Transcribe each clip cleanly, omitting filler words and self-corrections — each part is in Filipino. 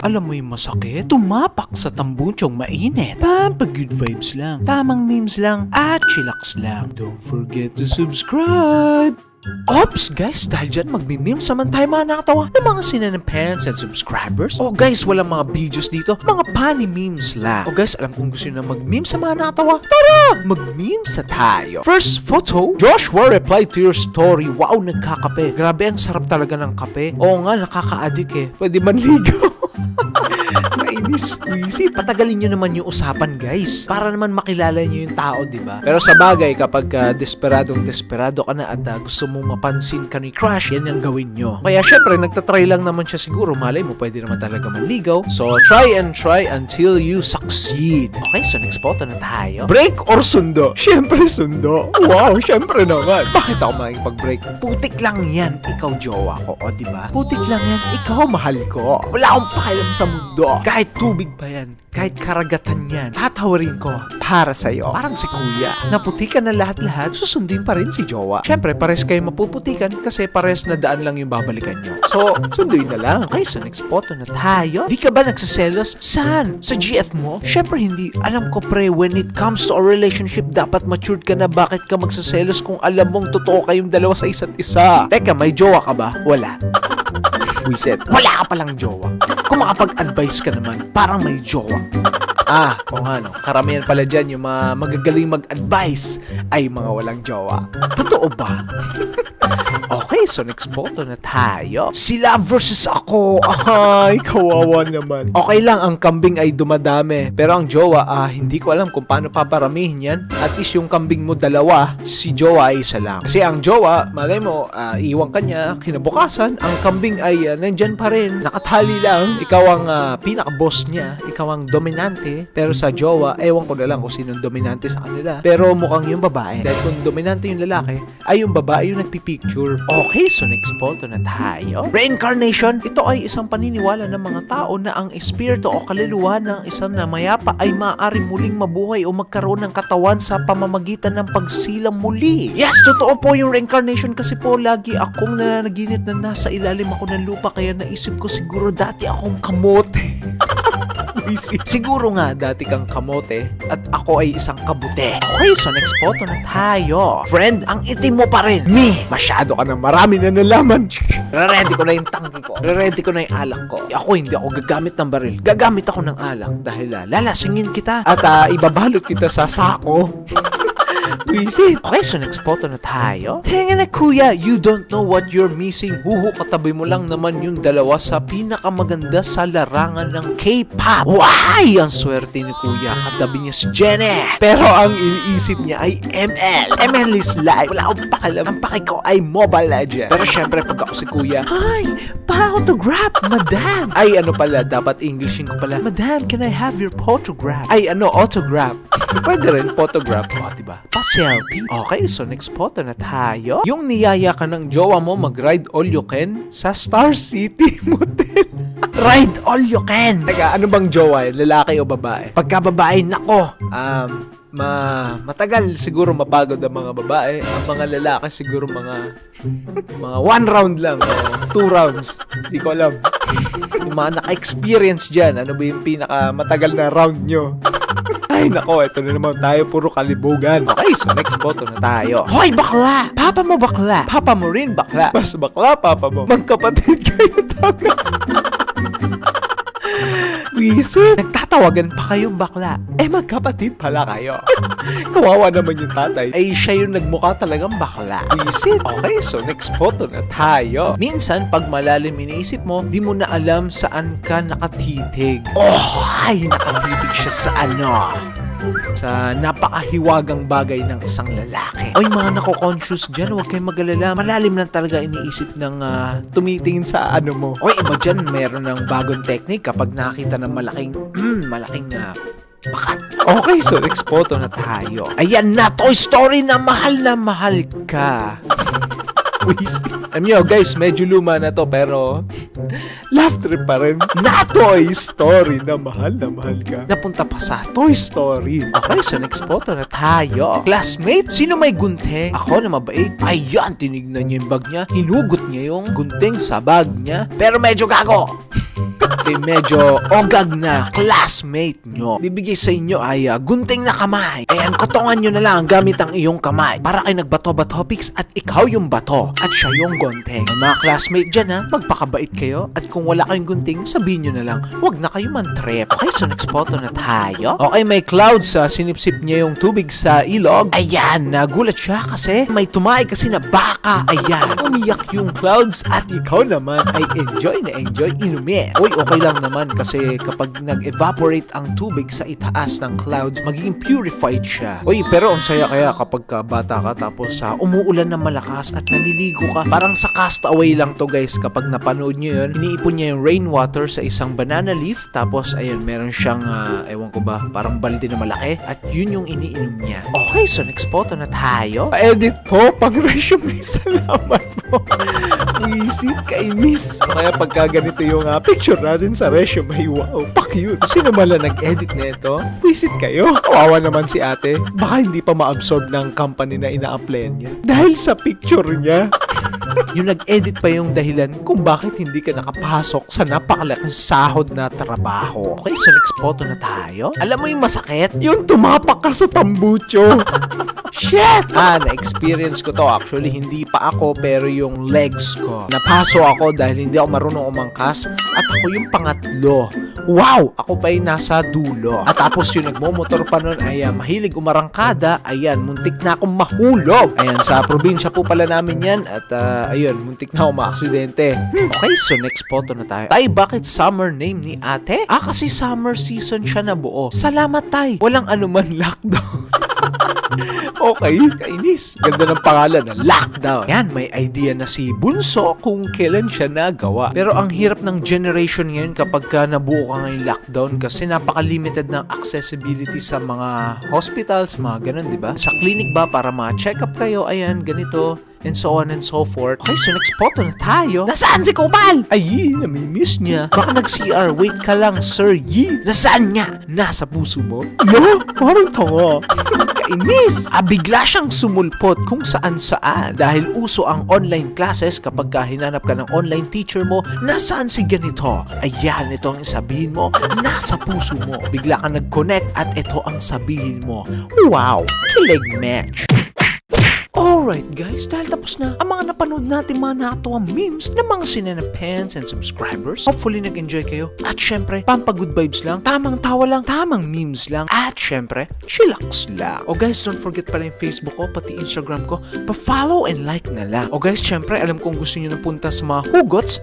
Alam mo yung masakit? Tumapak sa tambuchong mainit. Pampag-good vibes lang. Tamang memes lang. At chillax lang. Don't forget to subscribe! Ops guys, dahil dyan magmi-memes naman tayo mga nakatawa ng mga sinanapans and subscribers. Oh guys, walang mga videos dito, mga funny memes lang. Oh guys, alam kong gusto nyo na mag-memes sa mga nakatawa. Tara, mag-memes sa tayo. First photo, Joshua replied to your story. Wow, nagkakape. Grabe, ang sarap talaga ng kape. Oo nga, nakaka-addict eh. Pwede manligaw. Kainis, wisit. Patagalin nyo naman yung usapan guys, para naman makilala nyo yung tao, diba? Pero sa bagay, kapag desperado ka na at gusto mong mapansin ka ni crush, yan yung gawin nyo. Kaya syempre, nagtatry lang naman siya siguro. Malay mo, pwede naman talaga manligaw. So, try and try until you succeed. Okay, so next photo na tayo. Break or sundo? Syempre sundo. Wow, syempre naman. Bakit ako makikipag-break? Putik lang yan, ikaw jowa ko, o diba? Putik lang yan, ikaw mahal ko. Wala akong pakialam sa mundo. Kahit tubig pa yan, kahit karagatan yan, tatawarin ko para sa'yo. Parang si kuya, naputikan na lahat-lahat, susundin pa rin si jowa. Syempre, pares kayo mapuputikan kasi pares na daan lang yung babalikan nyo. So, sunduin na lang. Okay, so next photo na tayo. Di ka ba nagsiselos? Saan? Sa GF mo? Syempre hindi. Alam ko pre, when it comes to a relationship, dapat matured ka na. Bakit ka magsiselos kung alam mong totoo kayong dalawa sa isa't isa? Teka, may jowa ka ba? Wala. Wiset, wala ka palang jowa. Kung makapag-advise ka naman, parang may jowa. Kung ano, karamihan pala dyan yung mga magagaling mag-advise ay mga walang jowa. Totoo ba? Okay, so next photo na tayo. Sila versus ako. Ay, kawawa naman. Okay lang, ang kambing ay dumadami. Pero ang jowa, hindi ko alam kung paano paparamihin yan. At least yung kambing mo dalawa, si jowa ay isa lang. Kasi ang jowa, malay mo, iwan ka niya, kinabukasan, ang kambing ay nandyan pa rin. Nakatali lang. Ikaw ang pinaka-boss niya. Ikaw ang dominante. Pero sa jowa, ewan ko na lang kung sinong dominante sa kanila. Pero mukhang yung babae. Dahil kung dominante yung lalaki, ay yung babae yung nagpipicture. Okay, so next photo na tayo. Reincarnation, ito ay isang paniniwala ng mga tao na ang espiritu o kaluluwa ng isang namayapa ay maaari muling mabuhay o magkaroon ng katawan sa pamamagitan ng pagsilang muli. Yes, totoo po yung reincarnation kasi po lagi akong nananaginip na nasa ilalim ako ng lupa kaya naisip ko siguro dati akong kamote. Siguro nga dati kang kamote at ako ay isang kabute. Okay, so next photo na tayo. Friend, ang itim mo pa rin. Masyado ka na marami na nalaman. Re-ready ko na yung tangki ko. Re-ready ko na yung alak ko. Hindi ako gagamit ng baril. Gagamit ako ng alak dahil lalasingin kita at ibabalot kita sa sako. Wisit. Okay, so next photo na tayo. Tenga na kuya, you don't know what you're missing. Katabi mo lang naman yung dalawa sa pinakamaganda sa larangan ng K-pop. Why? Ang swerte ni kuya, katabi niya si Jenny. Pero ang iniisip niya ay ML. ML is life. Wala akong pakalam. Ang paki ko ay Mobile Legends. Pero syempre, pag ako si kuya, hi, pa-autograph, madam. Ay, pala, dapat Englishin ko pala. Madam, can I have your photograph? Ay, autograph. Pwede rin, photograph. Diba? Pa-selfie. Okay, so next photo na tayo. Yung niyaya ka ng jowa mo mag-ride all you can sa Star City Motel. Ride all you can. Teka, ano bang jowa? Lalaki o babae? Pagka babae, nako. Matagal siguro mapagod ang mga babae. Ang mga lalaki siguro mga 1 round lang o 2 rounds. Hindi ko alam. Yung mga naka-experience dyan, ano ba yung pinaka matagal na round nyo? Ay nako, ito na naman tayo, puro kalibugan. Okay, so next photo na tayo. Hoy bakla! Papa mo bakla! Papa mo rin bakla! Mas bakla papa mo. Magkapatid kayo tanga. Wisit! Nagtatawagan pa kayong bakla. Magkapatid pala kayo. Kawawa naman yung tatay. Ay, siya yung nagmukha talagang bakla. Wisit! Okay, so next photo na tayo. Minsan, pag malalim iniisip mo, di mo na alam saan ka nakatitig. Ay, nakatitig siya sa sa napakahiwagang bagay ng isang lalaki. Oy, mga nako-conscious dyan, huwag kayong mag-alala. Malalim lang talaga iniisip ng tumitingin sa mo. Oy, iba dyan, meron ng bagong technique kapag nakita ng malaking bakat. Okay, so next photo na tayo. Ayan na, Toy Story na mahal ka. Alam nyo guys, medyo luma na to pero laugh trip pa rin. Na Toy Story na mahal ka. Napunta pa sa Toy Story. Okay, so next photo na tayo. Classmate, sino may gunting? Ako na mabait. Ayan, tinignan niya yung bag niya. Hinugot niya yung gunting sa bag niya. Pero medyo gago. okay, medyo ogag na classmate nyo, bibigay sa inyo ay gunting na kamay. Ayan, kotongan nyo na lang gamit ang iyong kamay para kayo nagbato-bato pics at ikaw yung bato at siya yung gunting. Mga classmate dyan magpakabait kayo at kung wala kayong gunting, sabihin nyo na lang, huwag na kayo man-trip. Okay, so next photo na tayo. Okay, may clouds, sinipsip niya yung tubig sa ilog. Ayan, nagulat siya kasi may tumae kasi na baka. Ayan, umiyak yung clouds at ikaw naman ay enjoy na enjoy inumin. Uy, okay lang naman kasi kapag nag-evaporate ang tubig sa itaas ng clouds, magiging purified siya. Uy, pero ang saya kaya kapag bata ka tapos umuulan ng malakas at naliligo ka. Parang sa Castaway lang to guys. Kapag napanood nyo yun, iniipon niya yung rainwater sa isang banana leaf. Tapos, ayun, meron siyang, ewan ko ba, parang balde na malaki. At yun yung iniinom niya. Okay, so next photo na tayo. Pa-edit po, pang resume. Salamat po. Wisit, kainis. Kaya pagka ganito yung picture natin sa resume, wow, pa-cute. Sino mala nag-edit nito? Wisit kayo. Kawawa naman si ate. Baka hindi pa ma-absorb ng company na ina-apply niya. Dahil sa picture niya. Yung nag-edit pa yung dahilan kung bakit hindi ka nakapasok sa napakalaking sahod na trabaho. Okay, so next photo na tayo. Alam mo yung masakit? Yung tumapak ka sa tambucho. Shit! Na-experience ko to. Actually, hindi pa ako, pero yung legs ko. Napaso ako dahil hindi ako marunong umangkas at ako yung pangatlo. Wow! Ako pa yung nasa dulo. At tapos yung nagmomotor pa nun ay mahilig umarangkada. Ayan, muntik na akong mahulog. Ayan, sa probinsya po pala namin yan. At ayun, muntik na akong maaksidente. Okay, so next photo na tayo. Tay, bakit summer name ni ate? Kasi summer season siya na buo. Salamat, tay. Walang anuman lockdown. Okay, kainis. Ganda ng pangalan na lockdown. Yan, may idea na si Bunso kung kailan siya nagawa. Pero ang hirap ng generation ngayon kapag nabuo ka ngayon lockdown kasi napaka-limited ng accessibility sa mga hospitals, mga ganun, di ba? Sa clinic ba para ma-check up kayo, ayan, ganito, and so on and so forth. Okay, so next photo na tayo. Nasaan si Kupal? Ay, namimiss niya. Baka nag-CR. Wait ka lang, Sir Yi. Nasaan niya? Nasa puso mo? No, parang tanga. Kainis. Bigla siyang sumulpot kung saan-saan. Dahil uso ang online classes kapag hinanap ka ng online teacher mo, nasaan si ganito? Ayan, ito ang sabihin mo. Nasa puso mo. Bigla ka nag-connect at ito ang sabihin mo. Wow, kilig match. Alright guys, dahil tapos na ang mga napanood natin mga nakatawang memes ng mga sinanapens and subscribers. Hopefully nag-enjoy kayo. At syempre, pampagood vibes lang, tamang tawa lang, tamang memes lang. At syempre, chillax lang. O guys, don't forget pala yung Facebook ko, pati Instagram ko. Pa-follow and like na lang. O guys, syempre, alam kong gusto nyo na punta sa mga hugots.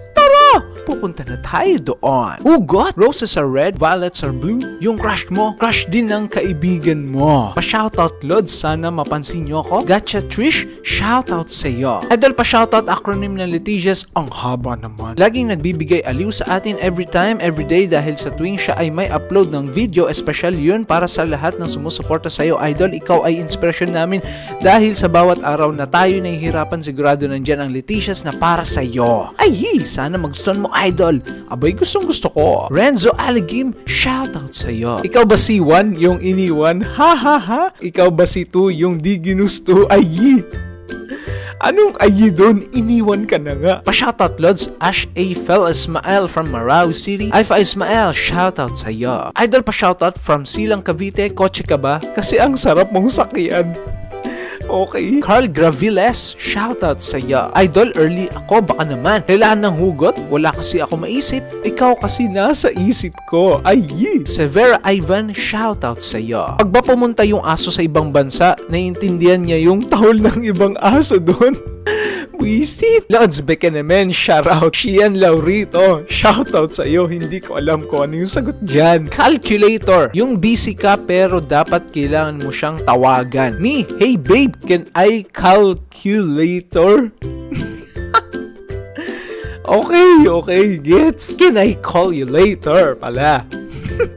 Pupunta na tayo doon. Hugot! Roses are red, violets are blue. Yung crush mo, crush din ng kaibigan mo. Pa-shoutout, Lods. Sana mapansin nyo ako. Gotcha, Trish. Shoutout sa'yo. Idol, pa-shoutout acronym ng Letitias. Ang haba naman. Laging nagbibigay aliw sa atin every time, every day dahil sa tuwing siya ay may upload ng video. Especially yun para sa lahat ng sumusuporta sa'yo. Idol, ikaw ay inspirasyon namin dahil sa bawat araw na tayo nahihirapan, sigurado nandyan ang Letitias na para sa'yo. Ay, sana magustuhan mo, Idol. Abay, gustong gusto ko. Renzo Aligim, shoutout sa'yo. Ikaw ba si 1 yung iniwan? Ha ha ha. Ikaw ba si 2 yung di ginusto? Ay, anong ayi doon? Iniwan ka na nga. Pa-shoutout, Lods. Ash A. Fel Ismael from Marau City. Aifa Ismael, shoutout sa'yo. Idol, pa-shoutout from Silang Cavite. Kotse ka ba? Kasi ang sarap mong sakyan. Okay. Carl Graviles, shoutout sa'yo. Idol, early ako, baka naman. Kailangan ng hugot? Wala kasi ako maisip. Ikaw kasi nasa isip ko. Ay, Severa Ivan, shoutout sa'yo. Pag ba pumunta yung aso sa ibang bansa, naiintindihan niya yung tahol ng ibang aso doon? Wisit! Lods, beka naman, shoutout. Shian Laurito, shoutout sa'yo. Hindi ko alam kung ano yung sagot dyan. Calculator, yung busy ka pero dapat kailangan mo siyang tawagan. Me, hey babe, can I calculator? Okay, gets. Can I call you later pala?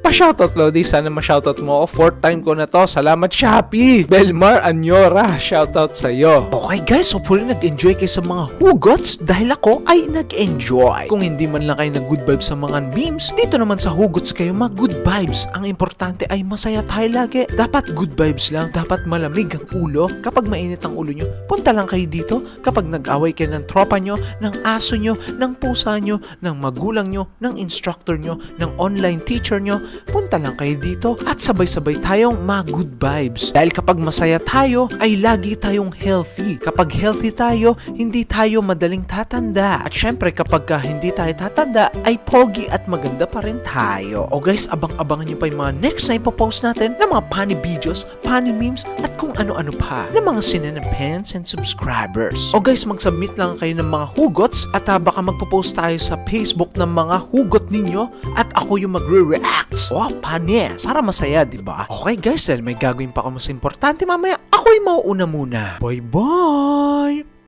Pa-shoutout, Lodi. Sana ma-shoutout mo ako. Fourth time ko na to. Salamat, Shopee. Belmar Anyora, shoutout sa'yo. Okay guys, hopefully nag-enjoy kayo sa mga hugots dahil ako ay nag-enjoy. Kung hindi man lang kayo nag-good vibes sa mga memes, dito naman sa hugots kayo mag-good vibes. Ang importante ay masaya tayo lagi. Dapat good vibes lang. Dapat malamig ang ulo. Kapag mainit ang ulo nyo, punta lang kayo dito. Kapag nag-away kayo ng tropa nyo, ng aso nyo, ng pusa nyo, ng magulang nyo, ng instructor nyo, ng online teacher nyo, punta lang kayo dito at sabay-sabay tayong mag-good vibes. Dahil kapag masaya tayo, ay lagi tayong healthy. Kapag healthy tayo, hindi tayo madaling tatanda. At syempre, kapag hindi tayo tatanda, ay pogi at maganda pa rin tayo. O guys, abang-abangan nyo pa yung mga next na ipopost natin ng mga funny videos, funny memes, at kung ano-ano pa ng mga sinanapens and subscribers. O guys, mag-submit lang kayo ng mga hugots at baka magpo-post tayo sa Facebook ng mga hugot ninyo at ako yung magre-react. Oh, panis. Para masaya, diba? Okay guys, dahil may gagawin pa ako mas importante mamaya, ako yung mauuna muna. Bye-bye!